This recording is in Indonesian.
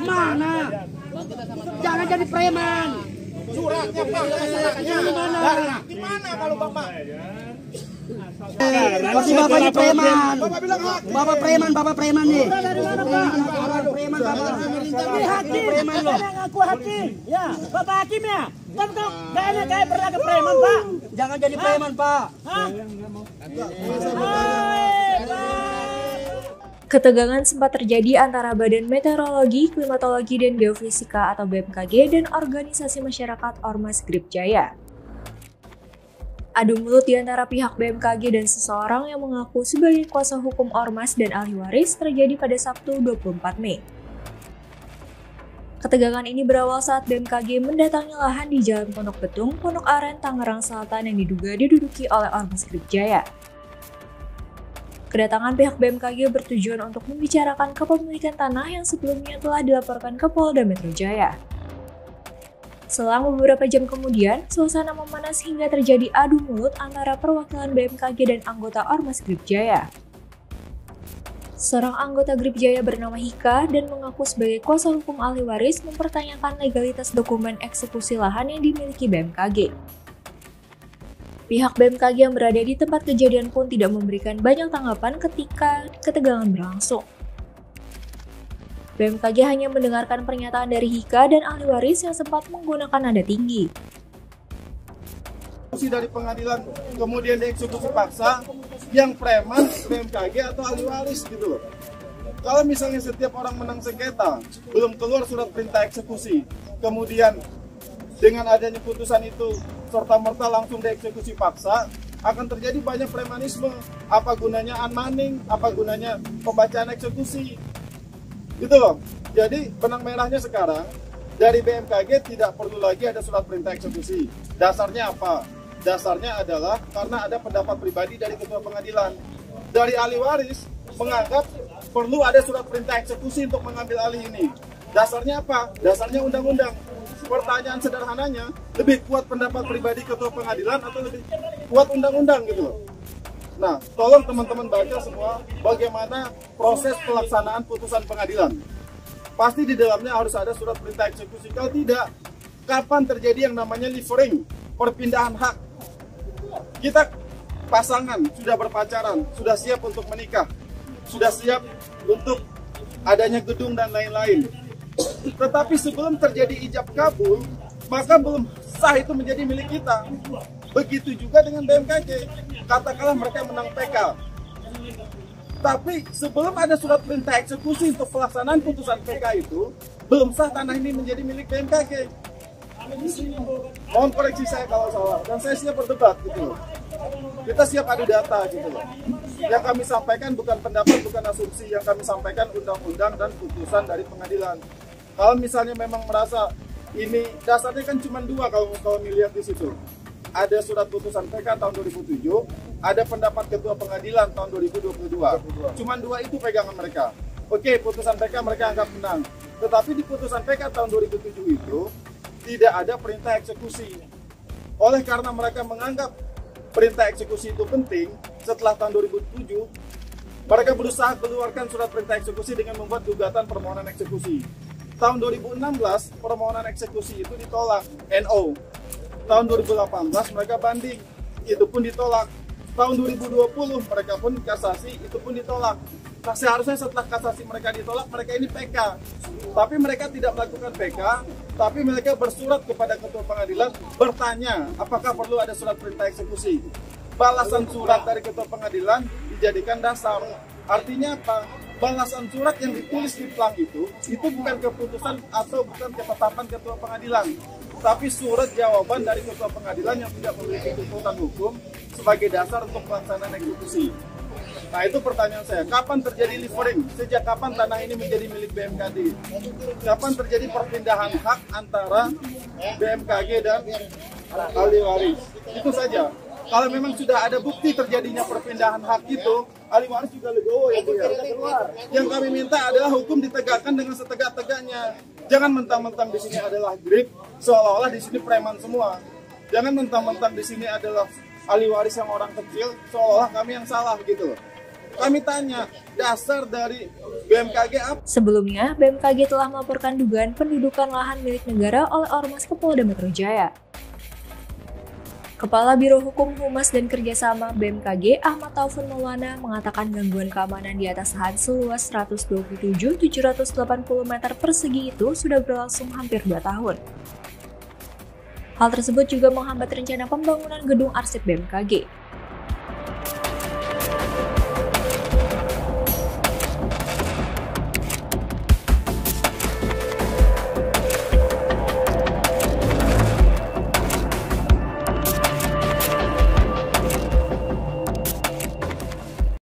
Mana? Jangan jadi preman. Suratnya Pak, di mana kalau Bapak? Pasti Bapak ini preman. Bapak preman nih. Preman Bapak. Ini hakim, ada ngaku hakim. Ya, Bapak hakim ya. Kan kok gak enak kayak berlagak preman, Pak. Jangan jadi preman, Pak. Hah? Ketegangan sempat terjadi antara Badan Meteorologi, Klimatologi, dan Geofisika atau BMKG dan organisasi masyarakat Ormas Grip Jaya. Adu mulut di antara pihak BMKG dan seseorang yang mengaku sebagai kuasa hukum Ormas dan ahli waris terjadi pada Sabtu 24 Mei. Ketegangan ini berawal saat BMKG mendatangi lahan di Jalan Pondok Betung, Pondok Aren, Tangerang Selatan yang diduga diduduki oleh Ormas Grip Jaya. Kedatangan pihak BMKG bertujuan untuk membicarakan kepemilikan tanah yang sebelumnya telah dilaporkan ke Polda Metro Jaya. Selang beberapa jam kemudian, suasana memanas hingga terjadi adu mulut antara perwakilan BMKG dan anggota Ormas Grip Jaya. Seorang anggota Grip Jaya bernama Hika dan mengaku sebagai kuasa hukum ahli waris mempertanyakan legalitas dokumen eksekusi lahan yang dimiliki BMKG. Pihak BMKG yang berada di tempat kejadian pun tidak memberikan banyak tanggapan ketika ketegangan berlangsung. BMKG hanya mendengarkan pernyataan dari Hika dan ahli waris yang sempat menggunakan nada tinggi. Dari pengadilan kemudian dieksekusi paksa, yang preman BMKG atau ahli waris gitu loh. Kalau misalnya setiap orang menang sengketa, belum keluar surat perintah eksekusi, kemudian dengan adanya putusan itu serta-merta langsung dieksekusi paksa, akan terjadi banyak premanisme. Apa gunanya unmanning, apa gunanya pembacaan eksekusi, gitu loh. Jadi benang merahnya sekarang dari BMKG tidak perlu lagi ada surat perintah eksekusi. Dasarnya apa? Dasarnya adalah karena ada pendapat pribadi dari ketua pengadilan. Dari ahli waris menganggap perlu ada surat perintah eksekusi untuk mengambil alih ini. Dasarnya apa? Dasarnya undang-undang. Pertanyaan sederhananya, lebih kuat pendapat pribadi ketua pengadilan atau lebih kuat undang-undang gitu loh. Nah, tolong teman-teman baca semua bagaimana proses pelaksanaan putusan pengadilan. Pasti di dalamnya harus ada surat perintah eksekusi. Kalau tidak, kapan terjadi yang namanya livering, perpindahan hak? Kita pasangan sudah berpacaran, sudah siap untuk menikah, sudah siap untuk adanya gedung dan lain-lain. Tetapi sebelum terjadi ijab kabul, maka belum sah itu menjadi milik kita. Begitu juga dengan BMKG. Katakanlah mereka menang PK. Tapi sebelum ada surat perintah eksekusi untuk pelaksanaan putusan PK itu, belum sah tanah ini menjadi milik BMKG. Mohon koreksi saya kalau salah, dan saya siap berdebat gitu loh. Kita siap adu data gitu loh. Yang kami sampaikan bukan pendapat, bukan asumsi. Yang kami sampaikan undang-undang dan putusan dari pengadilan. Kalau misalnya memang merasa ini dasarnya kan cuma dua kalau dilihat di situ. Ada surat putusan PK tahun 2007, ada pendapat ketua pengadilan tahun 2022. Cuma dua itu pegangan mereka. Oke, putusan PK mereka anggap menang. Tetapi di putusan PK tahun 2007 itu tidak ada perintah eksekusi. Oleh karena mereka menganggap perintah eksekusi itu penting, setelah tahun 2007, mereka berusaha keluarkan surat perintah eksekusi dengan membuat gugatan permohonan eksekusi. Tahun 2016, permohonan eksekusi itu ditolak, NO. Tahun 2018, mereka banding, itu pun ditolak. Tahun 2020, mereka pun kasasi, itu pun ditolak. Nah, seharusnya setelah kasasi mereka ditolak, mereka ini PK. Tapi mereka tidak melakukan PK, tapi mereka bersurat kepada ketua pengadilan, bertanya apakah perlu ada surat perintah eksekusi. Balasan surat dari ketua pengadilan dijadikan dasar. Artinya apa? Balasan surat yang ditulis di plang itu bukan keputusan atau bukan ketetapan ketua pengadilan, tapi surat jawaban dari ketua pengadilan yang tidak memiliki tuntutan hukum sebagai dasar untuk pelaksanaan eksekusi. Nah, itu pertanyaan saya, kapan terjadi livering? Sejak kapan tanah ini menjadi milik BMKG? Kapan terjadi perpindahan hak antara BMKG dan ahli waris? Itu saja. Kalau memang sudah ada bukti terjadinya perpindahan hak itu, ahli waris juga legowo ya Bu ya. Yang kami minta adalah hukum ditegakkan dengan setegak-tegaknya. Jangan mentang-mentang di sini adalah grip, seolah-olah di sini preman semua. Jangan mentang-mentang di sini adalah ahli waris yang orang kecil, seolah-olah kami yang salah gitu loh. Kami tanya, dasar dari BMKG apa? Sebelumnya, BMKG telah melaporkan dugaan pendudukan lahan milik negara oleh Ormas ke Polda Metro Jaya. Kepala Biro Hukum, Humas, dan Kerjasama BMKG, Ahmad Taufun Maulana, mengatakan gangguan keamanan di atas lahan seluas 127.780 meter persegi itu sudah berlangsung hampir 2 tahun. Hal tersebut juga menghambat rencana pembangunan gedung arsip BMKG.